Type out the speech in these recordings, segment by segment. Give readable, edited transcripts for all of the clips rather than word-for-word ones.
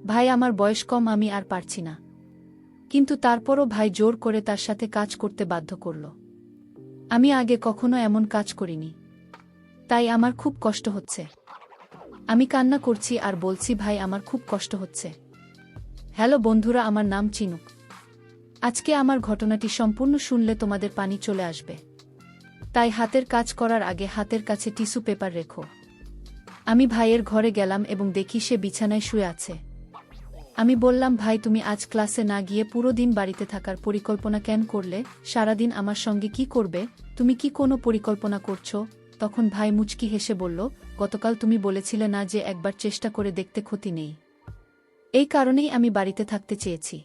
ভাই আমার বয়স কম, আমি আর পারছি না। কিন্তু তারপরও ভাই জোর করে তার সাথে কাজ করতে বাধ্য করল। আমি আগে কখনো এমন কাজ করিনি, তাই আমার খুব কষ্ট হচ্ছে। আমি কান্না করছি আর বলছি, ভাই আমার খুব কষ্ট হচ্ছে। হ্যালো বন্ধুরা, আমার নাম চিনুক। আজকে আমার ঘটনাটি সম্পূর্ণ শুনলে তোমাদের পানি চলে আসবে, তাই হাতের কাজ করার আগে হাতের কাছে টিস্যু পেপার রেখো। আমি ভাইয়ের ঘরে গেলাম এবং দেখি সে বিছানায় শুয়ে আছে। আমি বললাম, ভাই তুমি আজ ক্লাসে না গিয়ে পুরো দিন বাড়িতে থাকার পরিকল্পনা কেন করলে? সারাদিন আমার সঙ্গে কি করবে? তুমি কি কোনো পরিকল্পনা করছো? তখন ভাই মুচকি হেসে বলল, গতকাল তুমি বলেছিলে না যে একবার চেষ্টা করে দেখতে ক্ষতি নেই? এই কারণেই আমি বাড়িতে থাকতে চেয়েছি।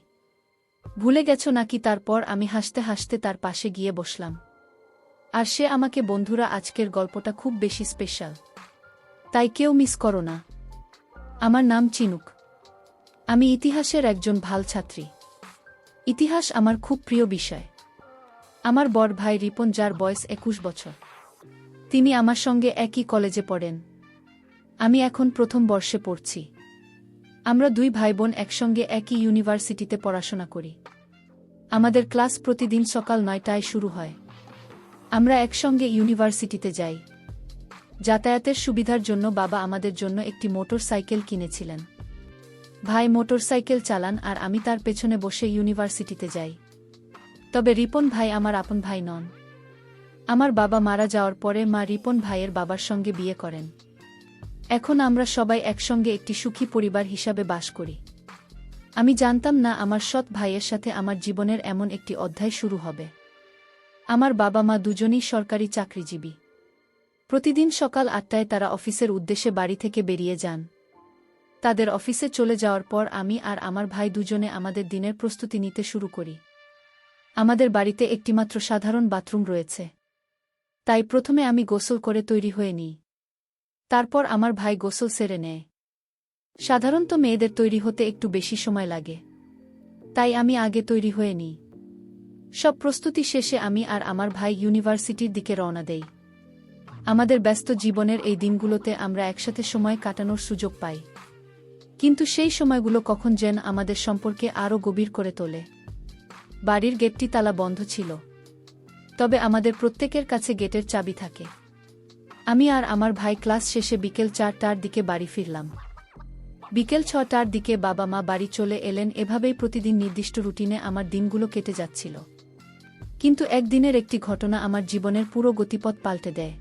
ভুলে গেছো নাকি? তারপর আমি হাসতে হাসতে তার পাশে গিয়ে বসলাম। আর সে আমাকে, বন্ধুরা আজকের গল্পটা খুব বেশি স্পেশাল, তাই কেউ মিস করো না। আমার নাম চিনুক। আমি ইতিহাসের একজন ভাল ছাত্রী। ইতিহাস আমার খুব প্রিয় বিষয়। আমার বড় ভাই রিপন, যার বয়স 21 বছর, তিনি আমার সঙ্গে একই কলেজে পড়েন। আমি এখন প্রথম বর্ষে পড়ছি। আমরা দুই ভাইবোন একসঙ্গে একই ইউনিভার্সিটিতে পড়াশোনা করি। আমাদের ক্লাস প্রতিদিন সকাল 9টায় শুরু হয়। আমরা একসঙ্গে ইউনিভার্সিটিতে যাই। যাতায়াতের সুবিধার জন্য বাবা আমাদের জন্য একটি মোটর সাইকেল কিনেছিলেন। ভাই মোটরসাইকেল চালান আর আমি তার পেছনে বসে ইউনিভার্সিটিতে যাই। তবে রিপন ভাই আমার আপন ভাই নন। আমার বাবা মারা যাওয়ার পরে মা রিপন ভাইয়ের বাবার সঙ্গে বিয়ে করেন। এখন আমরা সবাই একসঙ্গে একটি সুখী পরিবার হিসাবে বাস করি। আমি জানতাম না আমার সৎ ভাইয়ের সাথে আমার জীবনের এমন একটি অধ্যায় শুরু হবে। আমার বাবা মা দুজনেই সরকারি চাকরিজীবী। প্রতিদিন সকাল 8টায় তারা অফিসের উদ্দেশ্যে বাড়ি থেকে বেরিয়ে যান। তাদের অফিসে চলে যাওয়ার পর আমি আর আমার ভাই দুজনে আমাদের দিনের প্রস্তুতি নিতে শুরু করি। আমাদের বাড়িতে একটিমাত্র সাধারণ বাথরুম রয়েছে, তাই প্রথমে আমি গোসল করে তৈরি হয়ে নিই। তারপর আমার ভাই গোসল সেরে নেয়। সাধারণত মেয়েদের তৈরি হতে একটু বেশি সময় লাগে, তাই আমি আগে তৈরি হয়ে নিই। সব প্রস্তুতি শেষে আমি আর আমার ভাই ইউনিভার্সিটির দিকে রওনা দেই। আমাদের ব্যস্ত জীবনের এই দিনগুলোতে আমরা একসাথে সময় কাটানোর সুযোগ পাই, কিন্তু সেই সময়গুলো কখন যেন আমাদের সম্পর্কে আরও গভীর করে তোলে। বাড়ির গেটটি তালা বন্ধ ছিল, তবে আমাদের প্রত্যেকের কাছে গেটের চাবি থাকে। আমি আর আমার ভাই ক্লাস শেষে বিকেল 4টার দিকে বাড়ি ফিরলাম। বিকেল 6টার দিকে বাবা মা বাড়ি চলে এলেন। এভাবেই প্রতিদিন নির্দিষ্ট রুটিনে আমার দিনগুলো কেটে যাচ্ছিল। কিন্তু একদিনের একটি ঘটনা আমার জীবনের পুরো গতিপথ পাল্টে দেয়।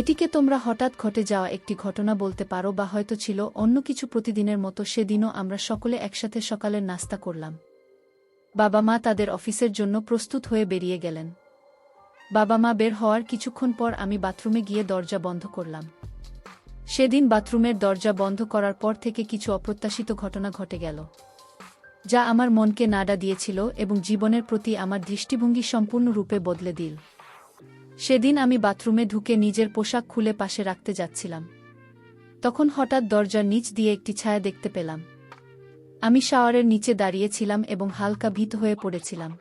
এটিকে তোমরা হঠাৎ ঘটে যাওয়া একটি ঘটনা বলতে পারো, বা হয়তো ছিল অন্য কিছু। প্রতিদিনের মতো সেদিনও আমরা সকলে একসাথে সকালের নাস্তা করলাম। বাবা মা তাদের অফিসের জন্য প্রস্তুত হয়ে বেরিয়ে গেলেন। বাবা মা বের হওয়ার কিছুক্ষণ পর আমি বাথরুমে গিয়ে দরজা বন্ধ করলাম। সেদিন বাথরুমের দরজা বন্ধ করার পর থেকে কিছু অপ্রত্যাশিত ঘটনা ঘটে গেল, যা আমার মনকে নাড়া দিয়েছিল এবং জীবনের প্রতি আমার দৃষ্টিভঙ্গি সম্পূর্ণরূপে বদলে দিল। সেদিন আমি বাথরুমে ঢুকে নিজের পোশাক খুলে পাশে রাখতে যাচ্ছিলাম। তখন হঠাৎ দরজার নিচ দিয়ে একটি ছায়া দেখতে পেলাম। আমি শাওয়ারের নিচে দাঁড়িয়েছিলাম এবং হালকা ভীত হয়ে পড়েছিলাম।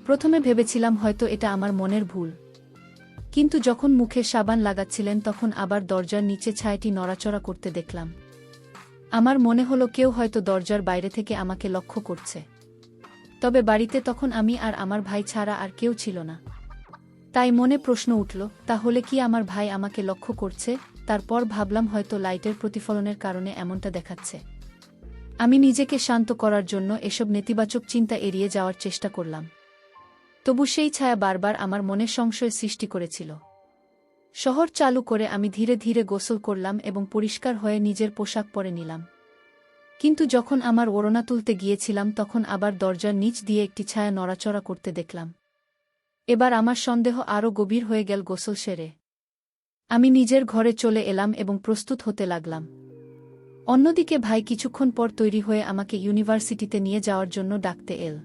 প্রথমে ভেবেছিলাম হয়তো এটা আমার মনের ভুল, কিন্তু যখন মুখে সাবান লাগাচ্ছিলেন তখন আবার দরজার নিচে ছায়াটি নড়াচড়া করতে দেখলাম। আমার মনে হলো কেউ হয়তো দরজার বাইরে থেকে আমাকে লক্ষ্য করছে। তবে বাড়িতে তখন আমি আর আমার ভাই ছাড়া আর কেউ ছিল না। তাই মনে প্রশ্ন উঠল, তাহলে কি আমার ভাই আমাকে লক্ষ্য করছে? তারপর ভাবলাম হয়তো লাইটের প্রতিফলনের কারণে এমনটা দেখাচ্ছে। আমি নিজেকে শান্ত করার জন্য এসব নেতিবাচক চিন্তা এড়িয়ে যাওয়ার চেষ্টা করলাম। তবু সেই ছায়া বারবার আমার মনে সংশয় সৃষ্টি করেছিল। শহর চালু করে আমি ধীরে ধীরে গোসল করলাম এবং পরিষ্কার হয়ে নিজের পোশাক পরে নিলাম। কিন্তু যখন আমার ওড়না তুলতে গিয়েছিলাম তখন আবার দরজার নিচ দিয়ে একটি ছায়া নড়াচড়া করতে দেখলাম। এবার আমার সন্দেহ আরও গভীর হয়ে গেল। গোসল সেরে আমি নিজের ঘরে চলে এলাম এবং প্রস্তুত হতে লাগলাম। অন্যদিকে ভাই কিছুক্ষণ পর তৈরি হয়ে আমাকে ইউনিভার্সিটিতে নিয়ে যাওয়ার জন্য ডাকতে এল।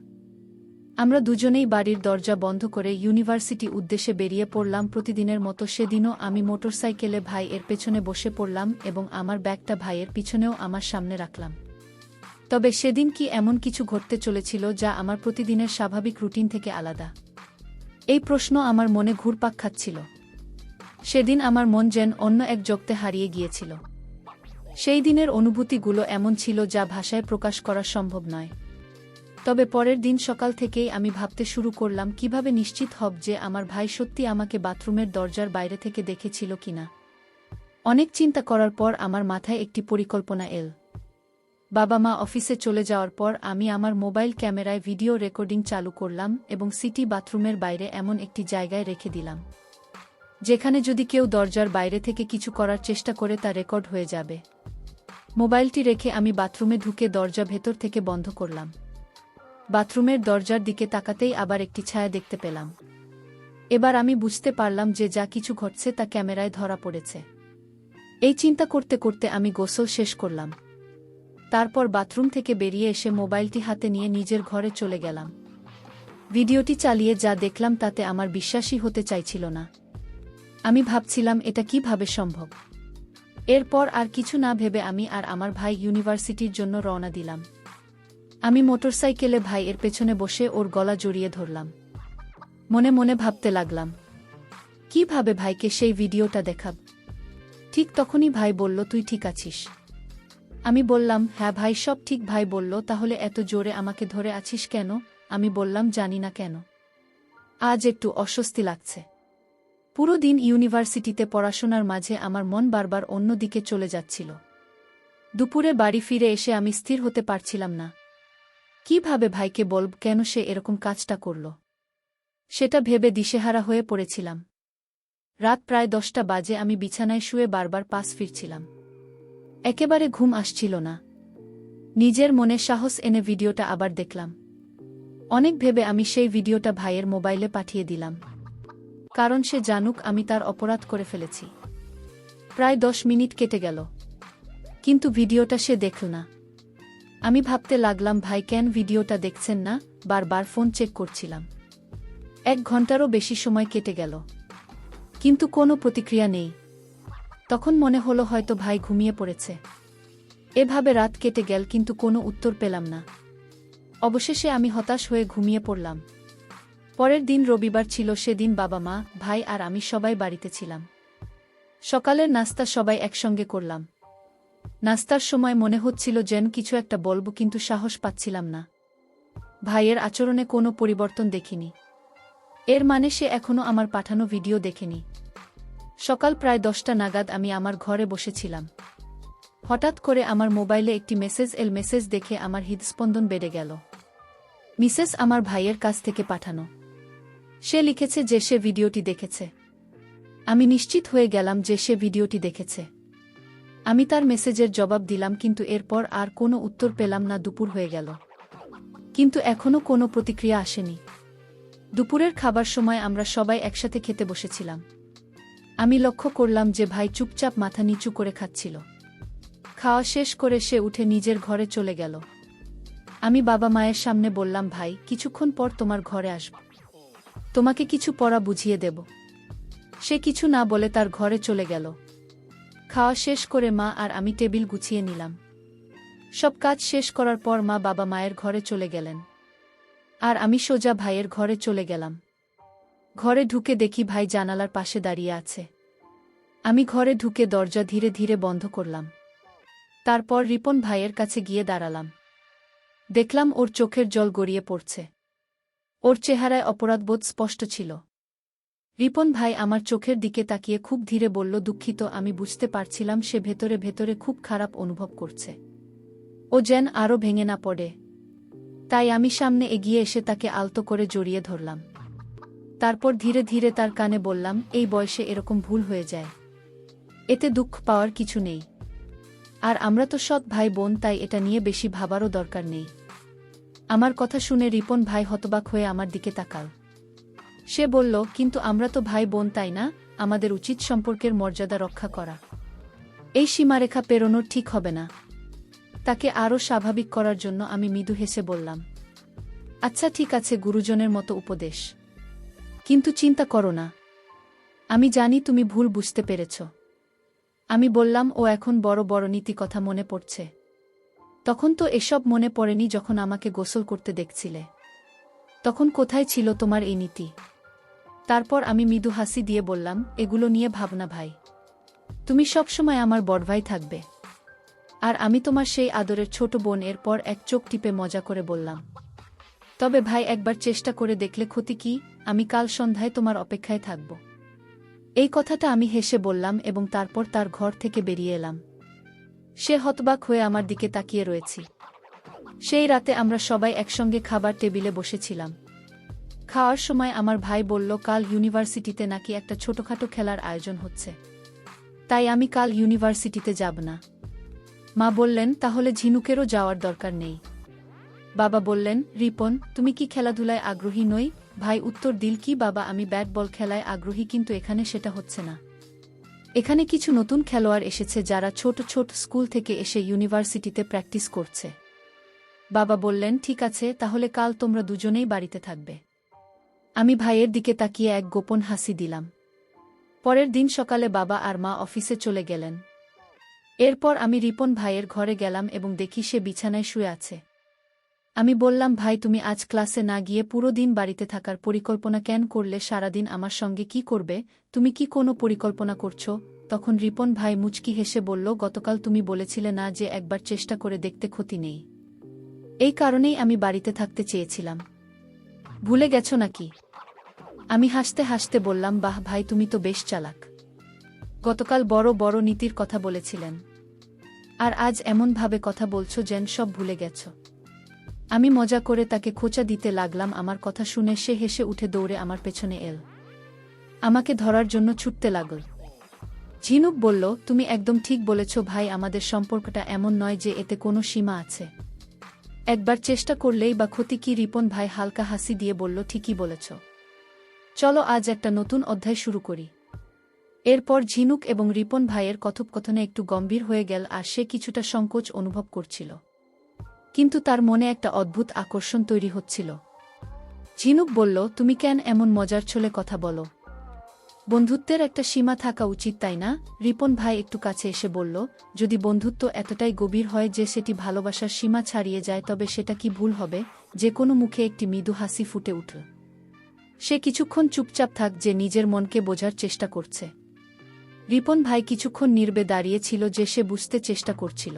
আমরা দুজনেই বাড়ির দরজা বন্ধ করে ইউনিভার্সিটি উদ্দেশ্যে বেরিয়ে পড়লাম। প্রতিদিনের মতো সেদিনও আমি মোটরসাইকেলে ভাই এর পেছনে বসে পড়লাম এবং আমার ব্যাগটা ভাইয়ের পিছনেও আমার সামনে রাখলাম। তবে সেদিন কি এমন কিছু ঘটতে চলেছিল যা আমার প্রতিদিনের স্বাভাবিক রুটিন থেকে আলাদা? এই প্রশ্ন আমার মনে ঘুরপাক খাচ্ছিল। সেদিন আমার মন যেন অন্য এক জগতে হারিয়ে গিয়েছিল। সেই দিনের অনুভূতিগুলো এমন ছিল যা ভাষায় প্রকাশ করা সম্ভব নয়। তবে পরের দিন সকাল থেকেই আমি ভাবতে শুরু করলাম কিভাবে নিশ্চিত হব যে আমার ভাই সত্যি আমাকে বাথরুমের দরজার বাইরে থেকে দেখেছিল কিনা। অনেক চিন্তা করার পর আমার মাথায় একটি পরিকল্পনা এল। বাবা মা অফিসে চলে যাওয়ার পর আমি আমার মোবাইল ক্যামেরায় ভিডিও রেকর্ডিং চালু করলাম এবং সিটি বাথরুমের বাইরে এমন একটি জায়গায় রেখে দিলাম, যেখানে যদি কেউ দরজার বাইরে থেকে কিছু করার চেষ্টা করে তা রেকর্ড হয়ে যাবে। মোবাইলটি রেখে আমি বাথরুমে ঢুকে দরজা ভেতর থেকে বন্ধ করলাম। বাথরুমের দরজার দিকে তাকাতেই আবার একটি ছায়া দেখতে পেলাম। এবার আমি বুঝতে পারলাম যে যা কিছু ঘটছে তা ক্যামেরায় ধরা পড়েছে। এই চিন্তা করতে করতে আমি গোসল শেষ করলাম। তারপর বাথরুম থেকে বেরিয়ে এসে মোবাইলটি হাতে নিয়ে নিজের ঘরে চলে গেলাম। ভিডিওটি চালিয়ে যা দেখলাম তাতে আমার বিশ্বাসই হতে চাইছিল না। আমি ভাবছিলাম এটা কিভাবে সম্ভব। এরপর আর কিছু না ভেবে আমি আর আমার ভাই ইউনিভার্সিটির জন্য রওনা দিলাম। আমি মোটরসাইকেলে ভাইয়ের পেছনে বসে ওর গলা জড়িয়ে ধরলাম। মনে মনে ভাবতে লাগলাম, কিভাবে ভাইকে সেই ভিডিওটা দেখাব। ঠিক তখনই ভাই বলল, তুই ঠিক আছিস? আমি বললাম, হ্যাঁ ভাই, সব ঠিক। ভাই বলল, তাহলে এত জোরে আমাকে ধরে আছিস কেন? আমি বললাম, জানি না কেন, আজ একটু অস্বস্তি লাগছে। পুরো দিন ইউনিভার্সিটিতে পড়াশোনার মাঝে আমার মন বারবার অন্য দিকে চলে যাচ্ছিল। দুপুরে বাড়ি ফিরে এসে আমি স্থির হতে পারছিলাম না। কিভাবে ভাইকে বলব কেন সে এরকম কাজটা করল, সেটা ভেবে দিশেহারা হয়ে পড়েছিলাম। রাত প্রায় 10টা বাজে। আমি বিছানায় শুয়ে বারবার পাশ ফিরছিলাম। একেবারে ঘুম আসছিল না। নিজের মনে সাহস এনে ভিডিওটা আবার দেখলাম। অনেক ভেবে আমি সেই ভিডিওটা ভাইয়ের মোবাইলে পাঠিয়ে দিলাম, কারণ সে জানুক আমি তার অপরাধ করে ফেলেছি। প্রায় 10 মিনিট কেটে গেল, কিন্তু ভিডিওটা সে দেখল না। আমি ভাবতে লাগলাম, ভাই কেন ভিডিওটা দেখছেন না? বারবার ফোন চেক করছিলাম। 1 ঘন্টারও বেশি সময় কেটে গেল, কিন্তু কোনো প্রতিক্রিয়া নেই। তখন মনে হলো হয়তো ভাই ঘুমিয়ে পড়েছে। এভাবে রাত কেটে গেল, কিন্তু কোনো উত্তর পেলাম না। অবশেষে আমি হতাশ হয়ে ঘুমিয়ে পড়লাম। পরের দিন রবিবার ছিল। সেদিন বাবা মা, ভাই আর আমি সবাই বাড়িতে ছিলাম। সকালের নাস্তা সবাই একসঙ্গে করলাম। নাস্তার সময় মনে হচ্ছিল যেন কিছু একটা বলবো, কিন্তু সাহস পাচ্ছিলাম না। ভাইয়ের আচরণে কোনো পরিবর্তন দেখিনি। এর মানে সে এখনো আমার পাঠানো ভিডিও দেখেনি। সকাল প্রায় 10টা নাগাদ আমি আমার ঘরে বসেছিলাম। হঠাৎ করে আমার মোবাইলে একটি মেসেজ দেখে আমার হৃদস্পন্দন বেড়ে গেল। মিসেস আমার ভাইয়ের কাছ থেকে পাঠানো। সে লিখেছে যে সে ভিডিওটি দেখেছে। আমি নিশ্চিত হয়ে গেলাম যে সে ভিডিওটি দেখেছে। আমি তার মেসেজের জবাব দিলাম, কিন্তু এরপর আর কোনো উত্তর পেলাম না। দুপুর হয়ে গেল, কিন্তু এখনো কোনো প্রতিক্রিয়া আসেনি। দুপুরের খাবার সময় আমরা সবাই একসাথে খেতে বসেছিলাম। আমি লক্ষ্য করলাম যে ভাই চুপচাপ মাথা নিচু করে খাচ্ছিল। খাওয়া শেষ করে সে উঠে নিজের ঘরে চলে গেল। আমি বাবা মায়ের সামনে বললাম, ভাই, কিছুক্ষণ পর তোমার ঘরে আসব, তোমাকে কিছু পড়া বুঝিয়ে দেব। সে কিছু না বলে তার ঘরে চলে গেল। খাওয়া শেষ করে মা আর আমি টেবিল গুছিয়ে নিলাম। সব কাজ শেষ করার পর মা বাবা মায়ের ঘরে চলে গেলেন, আর আমি সোজা ভাইয়ের ঘরে চলে গেলাম। ঘরে ঢুকে দেখি ভাই জানালার পাশে দাঁড়িয়ে আছে। আমি ঘরে ঢুকে দরজা ধীরে ধীরে বন্ধ করলাম। তারপর রিপন ভাইয়ের কাছে গিয়ে দাঁড়ালাম। দেখলাম ওর চোখের জল গড়িয়ে পড়ছে। ওর চেহারায় অপরাধবোধ স্পষ্ট ছিল। রিপন ভাই আমার চোখের দিকে তাকিয়ে খুব ধীরে বলল, দুঃখিত। আমি বুঝতে পারছিলাম সে ভেতরে ভেতরে খুব খারাপ অনুভব করছে। ও যেন আরও ভেঙে না পড়ে। তাই আমি সামনে এগিয়ে এসে তাকে আলতো করে জড়িয়ে ধরলাম। তারপর ধীরে ধীরে তার কানে বললাম, এই বয়সে এরকম ভুল হয়ে যায়, এতে দুঃখ পাওয়ার কিছু নেই। আর আমরা তো সৎ ভাই বোন, তাই এটা নিয়ে বেশি ভাবারও দরকার নেই। আমার কথা শুনে রিপন ভাই হতবাক হয়ে আমার দিকে তাকাল। সে বলল, কিন্তু আমরা তো ভাই বোন, তাই না? আমাদের উচিত সম্পর্কের মর্যাদা রক্ষা করা। এই সীমারেখা পেরোনো ঠিক হবে না। তাকে আরও স্বাভাবিক করার জন্য আমি মৃদু হেসে বললাম, আচ্ছা ঠিক আছে, গুরুজনের মতো উপদেশ। কিন্তু চিন্তা করো না, আমি জানি তুমি ভুল বুঝতে পেরেছ। আমি বললাম, ও এখন বড় বড় নীতি কথা মনে পড়ছে। তখন তো এসব মনে পড়েনি যখন আমাকে গোসল করতে দেখছিলে। তখন কোথায় ছিল তোমার এই নীতি? তারপর আমি মৃদু হাসি দিয়ে বললাম, এগুলো নিয়ে ভাবনা ভাই, তুমি সবসময় আমার বড় ভাই থাকবে। আর আমি তোমার সেই আদরের ছোট বোন। এরপর এক চোখ টিপে মজা করে বললাম, তবে ভাই একবার চেষ্টা করে দেখলে ক্ষতি কি? আমি কাল সন্ধ্যায় তোমার অপেক্ষায় থাকব। এই কথাটা আমি হেসে বললাম এবং তারপর তার ঘর থেকে বেরিয়ে এলাম। সে হতবাক হয়ে আমার দিকে তাকিয়ে রয়েছি। সেই রাতে আমরা সবাই একসঙ্গে খাবার টেবিলে বসেছিলাম। খাওয়ার সময় আমার ভাই বলল কাল ইউনিভার্সিটিতে নাকি একটা ছোটখাটো খেলার আয়োজন হচ্ছে, তাই আমি কাল ইউনিভার্সিটিতে যাব না। মা বললেন তাহলে ঝিনুকেরও যাওয়ার দরকার নেই। বাবা বললেন, রিপন তুমি কি খেলাধুলায় আগ্রহী নই? ভাই উত্তর দিল, কি বাবা, আমি ব্যাট বল খেলায় আগ্রহী, কিন্তু এখানে সেটা হচ্ছে না। এখানে কিছু নতুন খেলোয়াড় এসেছে যারা ছোট ছোট স্কুল থেকে এসে ইউনিভার্সিটিতে প্র্যাকটিস করছে। বাবা বললেন, ঠিক আছে, তাহলে কাল তোমরা দুজনেই বাড়িতে থাকবে। আমি ভাইয়ের দিকে তাকিয়ে এক গোপন হাসি দিলাম। পরের দিন সকালে বাবা আর মা অফিসে চলে গেলেন। এরপর আমি রিপন ভাইয়ের ঘরে গেলাম এবং দেখি সে বিছানায় শুয়ে আছে। আমি বললাম, ভাই তুমি আজ ক্লাসে না গিয়ে পুরো দিন বাড়িতে থাকার পরিকল্পনা কেন করলে? সারাদিন আমার সঙ্গে কি করবে? তুমি কি কোনো পরিকল্পনা করছো? তখন রিপন ভাই মুচকি হেসে বলল, গতকাল তুমি বলেছিলে না যে একবার চেষ্টা করে দেখতে ক্ষতি নেই? এই কারণেই আমি বাড়িতে থাকতে চেয়েছিলাম। ভুলে গেছো নাকি? আমি হাসতে হাসতে বললাম, বাহ ভাই, তুমি তো বেশ চালাক। গতকাল বড় বড় নীতির কথা বলেছিলেন, আর আজ এমনভাবে কথা বলছো যেন সব ভুলে গেছ। আমি মজা করে তাকে খোঁচা দিতে লাগলাম। আমার কথা শুনে সে হেসে উঠে দৌড়ে আমার পেছনে এল, আমাকে ধরার জন্য ছুটতে লাগল। ঝিনুক বলল, তুমি একদম ঠিক বলেছ ভাই, আমাদের সম্পর্কটা এমন নয় যে এতে কোনো সীমা আছে। একবার চেষ্টা করলেই বা ক্ষতি কি? রিপন ভাই হালকা হাসি দিয়ে বলল, ঠিকই বলেছ, চলো আজ একটা নতুন অধ্যায় শুরু করি। এরপর ঝিনুক এবং রিপন ভাইয়ের কথোপকথনে একটু গম্ভীর হয়ে গেল, আর সে কিছুটা সংকোচ অনুভব করছিল, কিন্তু তার মনে একটা অদ্ভুত আকর্ষণ তৈরি হচ্ছিল। ঝিনুক বলল, তুমি কেন এমন মজার ছলে কথা বলো? বন্ধুত্বের একটা সীমা থাকা উচিত, তাই না? রিপন ভাই একটু কাছে এসে বলল, যদি বন্ধুত্ব এতটাই গভীর হয় যে সেটি ভালোবাসার সীমা ছাড়িয়ে যায়, তবে সেটা কি ভুল হবে? যে কোনো মুখে একটি মৃদু হাসি ফুটে উঠল। সে কিছুক্ষণ চুপচাপ থাক, যে নিজের মনকে বোঝার চেষ্টা করছে। রিপন ভাই কিছুক্ষণ নীরবে দাঁড়িয়ে ছিল, যে সে বুঝতে চেষ্টা করছিল।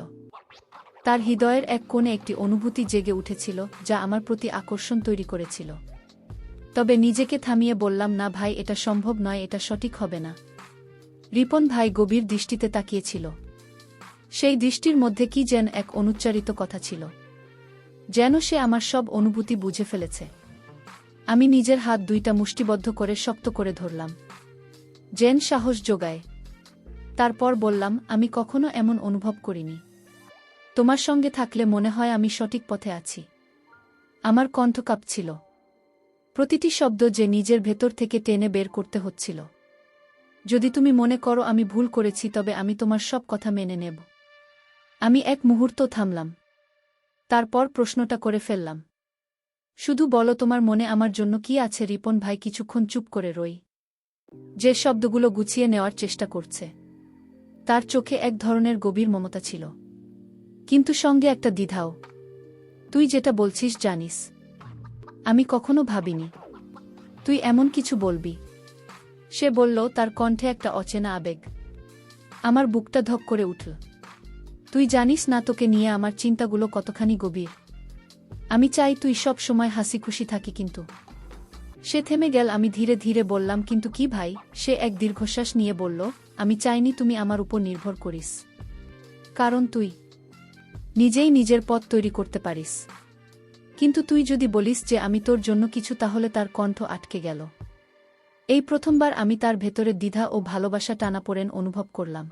তার হৃদয়ের এক কোণে একটি অনুভূতি জেগে উঠেছিল, যা আমার প্রতি আকর্ষণ তৈরি করেছিল। তবে নিজেকে থামিয়ে বললাম, না ভাই, এটা সম্ভব নয়, এটা সঠিক হবে না। রিপন ভাই গভীর দৃষ্টিতে তাকিয়েছিল। সেই দৃষ্টির মধ্যে কি যেন এক অনুচ্চারিত কথা ছিল, যেন সে আমার সব অনুভূতি বুঝে ফেলেছে। আমি নিজের হাত দুইটা মুষ্টিবদ্ধ করে শক্ত করে ধরলাম, যেন সাহস যোগায়। তারপর বললাম, আমি কখনো এমন অনুভব করিনি। তোমার সঙ্গে থাকলে মনে হয় আমি সঠিক পথে আছি। আমার কণ্ঠ কাঁপছিল, প্রতিটি শব্দ যে নিজের ভেতর থেকে টেনে বের করতে হচ্ছিল। যদি তুমি মনে করো আমি ভুল করেছি, তবে আমি তোমার সব কথা মেনে নেব। আমি এক মুহূর্ত থামলাম, তারপর প্রশ্নটা করে ফেললাম, শুধু বলো তোমার মনে আমার জন্য কি আছে? রিপন ভাই কিছুক্ষণ চুপ করে রই, যে শব্দগুলো গুছিয়ে নেওয়ার চেষ্টা করছে। তার চোখে এক ধরনের গভীর মমতা ছিল, কিন্তু সঙ্গে একটা দ্বিধাও। তুই যেটা বলছিস জানিস, আমি কখনো ভাবিনি তুই এমন কিছু বলবি। সে বলল, তার কণ্ঠে একটা অচেনা আবেগ। আমার বুকটা ধক করে উঠল। তুই জানিস না তোকে নিয়ে আমার চিন্তাগুলো কতখানি গভীর। আমি চাই তুই সব সময় হাসি খুশি থাকি, কিন্তু। সে থেমে গেল। আমি ধীরে ধীরে বললাম, কিন্তু কি ভাই? সে এক দীর্ঘশ্বাস নিয়ে বলল, আমি চাইনি তুমি আমার উপর নির্ভর করিস, কারণ তুই নিজেই নিজের পথ তৈরি করতে পারিস। কিন্তু তুই যদি বলিস যে আমি তোর জন্য কিছু, তাহলে। তার কণ্ঠ আটকে গেল। এই প্রথমবার আমি তার ভেতরে দ্বিধা ও ভালোবাসা টানাপোড়েন অনুভব করলাম,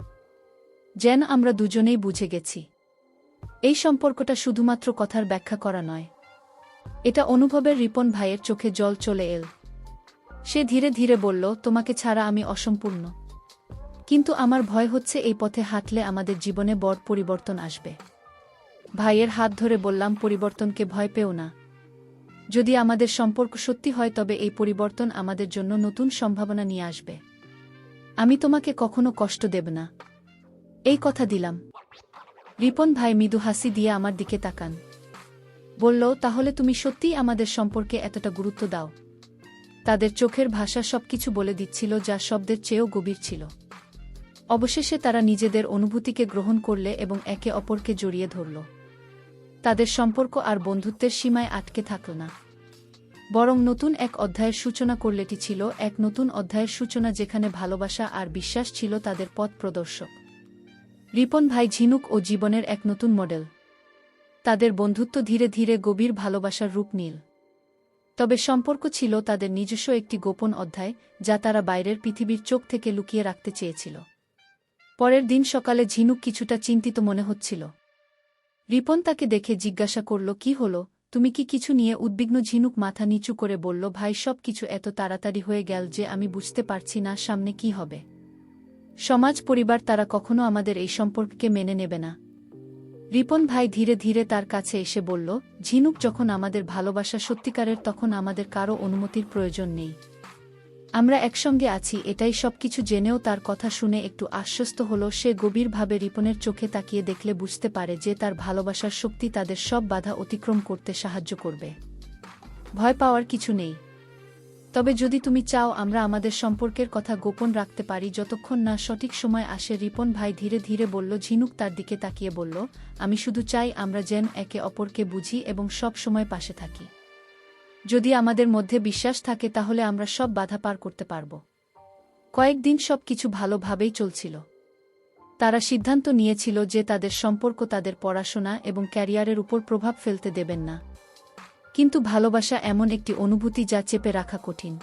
যেন আমরা দুজনেই বুঝে গেছি এই সম্পর্কটা শুধুমাত্র কথার ব্যাখ্যা করা নয়, এটা অনুভবের। রিপন ভাইয়ের চোখে জল চলে এল। সে ধীরে ধীরে বলল, তোমাকে ছাড়া আমি অসম্পূর্ণ, কিন্তু আমার ভয় হচ্ছে এই পথে হাঁটলে আমাদের জীবনে বড় পরিবর্তন আসবে। ভাইয়ের হাত ধরে বললাম, পরিবর্তনকে ভয় পেও না। যদি আমাদের সম্পর্ক সত্যি হয়, তবে এই পরিবর্তন আমাদের জন্য নতুন সম্ভাবনা নিয়ে আসবে। আমি তোমাকে কখনো কষ্ট দেব না, এই কথা দিলাম। রিপন ভাই মৃদু হাসি দিয়ে আমার দিকে তাকান, বলল, তাহলে তুমি সত্যিই আমাদের সম্পর্কে এতটা গুরুত্ব দাও? তাদের চোখের ভাষা সবকিছু বলে দিচ্ছিল, যা শব্দের চেয়েও গভীর ছিল। অবশেষে তারা নিজেদের অনুভূতিকে গ্রহণ করলে এবং একে অপরকে জড়িয়ে ধরল। তাদের সম্পর্ক আর বন্ধুত্বের সীমায় আটকে থাকল না, বরং নতুন এক অধ্যায়ের সূচনা করলেটি ছিল এক নতুন অধ্যায়ের সূচনা, যেখানে ভালোবাসা আর বিশ্বাস ছিল তাদের পথ প্রদর্শক। রিপন ভাই ঝিনুক ও জীবনের এক নতুন মডেল। তাদের বন্ধুত্ব ধীরে ধীরে গভীর ভালোবাসার রূপ নিল। তবে সম্পর্ক ছিল তাদের নিজস্ব একটি গোপন অধ্যায়, যা তারা বাইরের পৃথিবীর চোখ থেকে লুকিয়ে রাখতে চেয়েছিল। পরের দিন সকালে ঝিনুক কিছুটা চিন্তিত মনে হচ্ছিল। রিপন তাকে দেখে জিজ্ঞাসা করল, কি হলো, তুমি কি কিছু নিয়ে উদ্বিগ্ন? ঝিনুক মাথা নিচু করে বলল, ভাই, সব কিছু এত তাড়াতাড়ি হয়ে গেল যে আমি বুঝতে পারছি না সামনে কি হবে। সমাজ, পরিবার, তারা কখনো আমাদের এই সম্পর্ককে মেনে নেবে না। রিপন ভাই ধীরে ধীরে তার কাছে এসে বলল, ঝিনুক, যখন আমাদের ভালোবাসা সত্যিকারের, তখন আমাদের কারো অনুমতির প্রয়োজন নেই। আমরা একসঙ্গে আছি, এটাই সবকিছু। জেনেও তার কথা শুনে একটু আশ্বস্ত হল সে। গভীরভাবে রিপনের চোখে তাকিয়ে দেখলে বুঝতে পারে যে তার ভালোবাসার শক্তি তাদের সব বাধা অতিক্রম করতে সাহায্য করবে। ভয় পাওয়ার কিছু নেই। তবে যদি তুমি চাও, আমরা আমাদের সম্পর্কের কথা গোপন রাখতে পারি যতক্ষণ না সঠিক সময় আসে। রিপন ভাই ধীরে ধীরে বলল। ঝিনুক তার দিকে তাকিয়ে বলল, আমি শুধু চাই আমরা যেন একে অপরকে বুঝি এবং সব সময় পাশে থাকি। যদি আমাদের মধ্যে বিশ্বাস থাকে, তাহলে আমরা সব বাধা পার করতে পারব। কয়েকদিন সব কিছু ভালোভাবেই চলছিল। তারা সিদ্ধান্ত নিয়েছিল যে তাদের সম্পর্ক তাদের পড়াশোনা এবং ক্যারিয়ারের উপর প্রভাব ফেলতে দেবেন না। কিন্তু ভালোবাসা এমন একটি অনুভূতি যা চেপে রাখা কঠিন।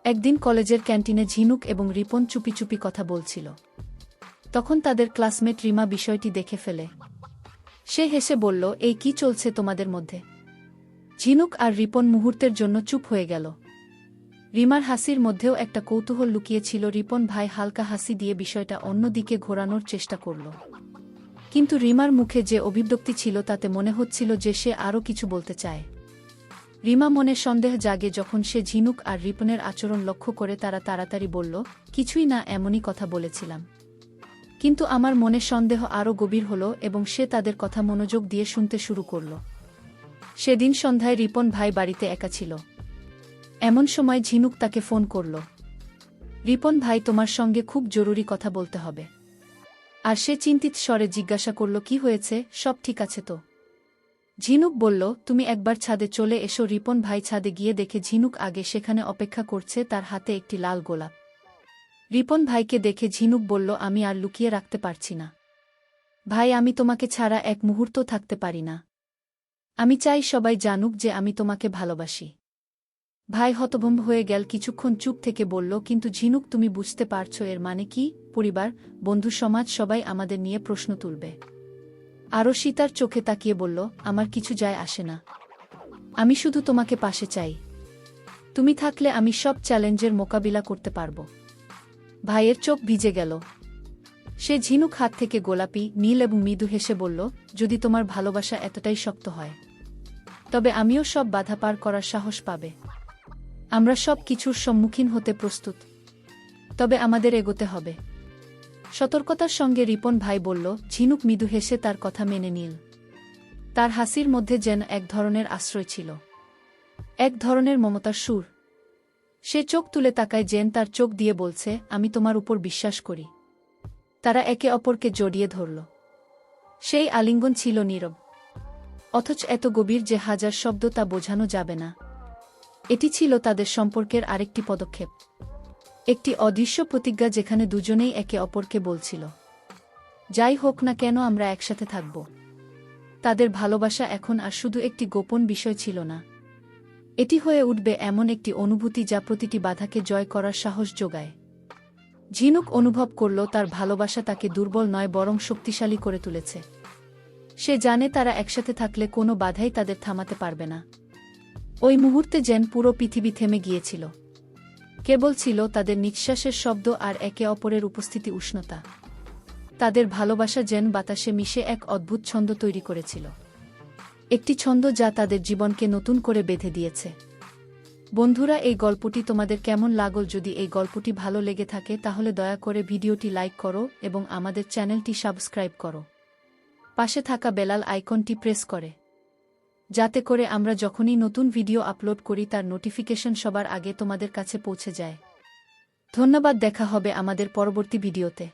একদিন কলেজের ক্যান্টিনে ঝিনুক এবং রিপন চুপি চুপি কথা বলছিল। তখন তাদের ক্লাসমেট রিমা বিষয়টি দেখে ফেলে। সে হেসে বলল, এই কি চলছে তোমাদের মধ্যে? ঝিনুক আর রিপন মুহূর্তের জন্য চুপ হয়ে গেল। রিমার হাসির মধ্যেও একটা কৌতূহল লুকিয়েছিল। রিপন ভাই হালকা হাসি দিয়ে বিষয়টা অন্য দিকে ঘোরানোর চেষ্টা করল। কিন্তু রিমার মুখে যে অভিব্যক্তি ছিল, তাতে মনে হচ্ছিল যে সে আরও কিছু বলতে চায়। রিমা মনে সন্দেহ জাগে যখন সে ঝিনুক আর রিপনের আচরণ লক্ষ্য করে। তারা তাড়াতাড়ি বলল, কিছুই না, এমনই কথা বলেছিলাম। কিন্তু আমার মনে সন্দেহ আরও গভীর হল এবং সে তাদের কথা মনোযোগ দিয়ে শুনতে শুরু করল। সেদিন সন্ধ্যায় রিপন ভাই বাড়িতে একা ছিল। এমন সময় ঝিনুক তাকে ফোন করল। রিপন ভাই, তোমার সঙ্গে খুব জরুরি কথা বলতে হবে। আর সে চিন্তিত স্বরে জিজ্ঞাসা করল, কি হয়েছে, সব ঠিক আছে তো? ঝিনুক বলল, তুমি একবার ছাদে চলে এসো। রিপন ভাই ছাদে গিয়ে দেখে ঝিনুক আগে সেখানে অপেক্ষা করছে, তার হাতে একটি লাল গোলাপ। রিপন ভাইকে দেখে ঝিনুক বলল, আমি আর লুকিয়ে রাখতে পারছি না ভাই, আমি তোমাকে ছাড়া এক মুহূর্ত থাকতে পারি না। আমি চাই সবাই জানুক যে আমি তোমাকে ভালোবাসি। ভাই হতভম্ব হয়ে গেল, কিছুক্ষণ চুপ থেকে বলল, কিন্তু ঝিনুক, তুমি বুঝতে পারছো এর মানে কি? পরিবার, বন্ধু, সমাজ, সবাই আমাদের নিয়ে প্রশ্ন তুলবে। আরও সীতার চোখে তাকিয়ে বলল, আমার কিছু যায় আসে না। আমি শুধু তোমাকে পাশে চাই। তুমি থাকলে আমি সব চ্যালেঞ্জের মোকাবিলা করতে পারব। ভাইয়ের চোখ ভিজে গেল। সে ঝিনুক হাত থেকে গোলাপি, নীল এবং মৃদু হেসে বলল, যদি তোমার ভালোবাসা এতটাই শক্ত হয়, তবে আমিও সব বাধা পার করার সাহস পাবে। আমরা সব কিছুর সম্মুখীন হতে প্রস্তুত। তবে আমাদের এগোতে হবে। সতর্কতার সঙ্গে রিপন ভাই বলল। ঝিনুক মৃদু হেসে তার কথা মেনে নিল। তার হাসির মধ্যে যেন এক ধরনের আশ্রয় ছিল, এক ধরনের মমতার সুর। সে চোখ তুলে তাকায়, যেন তার চোখ দিয়ে বলছে, আমি তোমার উপর বিশ্বাস করি। তারা একে অপরকে জড়িয়ে ধরল। সেই আলিঙ্গন ছিল নীরব, অথচ এত গভীর যে হাজার শব্দ তা বোঝানো যাবে না। এটি ছিল তাদের সম্পর্কের আরেকটি পদক্ষেপ, একটি অদৃশ্য প্রতিজ্ঞা, যেখানে দুজনেই একে অপরকে বলছিল, যাই হোক না কেন আমরা একসাথে থাকব। তাদের ভালোবাসা এখন আর শুধু একটি গোপন বিষয় ছিল না, এটি হয়ে উঠবে এমন একটি অনুভূতি যা প্রতিটি বাধাকে জয় করার সাহস যোগায়। ঝিনুক অনুভব করল তার ভালোবাসা তাকে দুর্বল নয়, বরং শক্তিশালী করে তুলেছে। সে জানে তারা একসাথে থাকলে কোনো বাধাই তাদের থামাতে পারবে না। ওই মুহূর্তে যেন পুরো পৃথিবী থেমে গিয়েছিল। কেবল ছিল তাদের নিঃশ্বাসের শব্দ আর একে অপরের উপস্থিতি, উষ্ণতা। তাদের ভালোবাসা যেন বাতাসে মিশে এক অদ্ভুত ছন্দ তৈরি করেছিল, একটি ছন্দ যা তাদের জীবনকে নতুন করে বেঁধে দিয়েছে। বন্ধুরা, এই গল্পটি তোমাদের কেমন লাগল? যদি এই গল্পটি ভালো লেগে থাকে, তাহলে দয়া করে ভিডিওটি লাইক করো এবং আমাদের চ্যানেলটি সাবস্ক্রাইব করো। পাশে থাকা বেলাল আইকনটি প্রেস করে, যাতে করে আমরা যখনই নতুন ভিডিও আপলোড করি তার নোটিফিকেশন সবার আগে তোমাদের কাছে পৌঁছে যায়। ধন্যবাদ, দেখা হবে আমাদের পরবর্তী ভিডিওতে।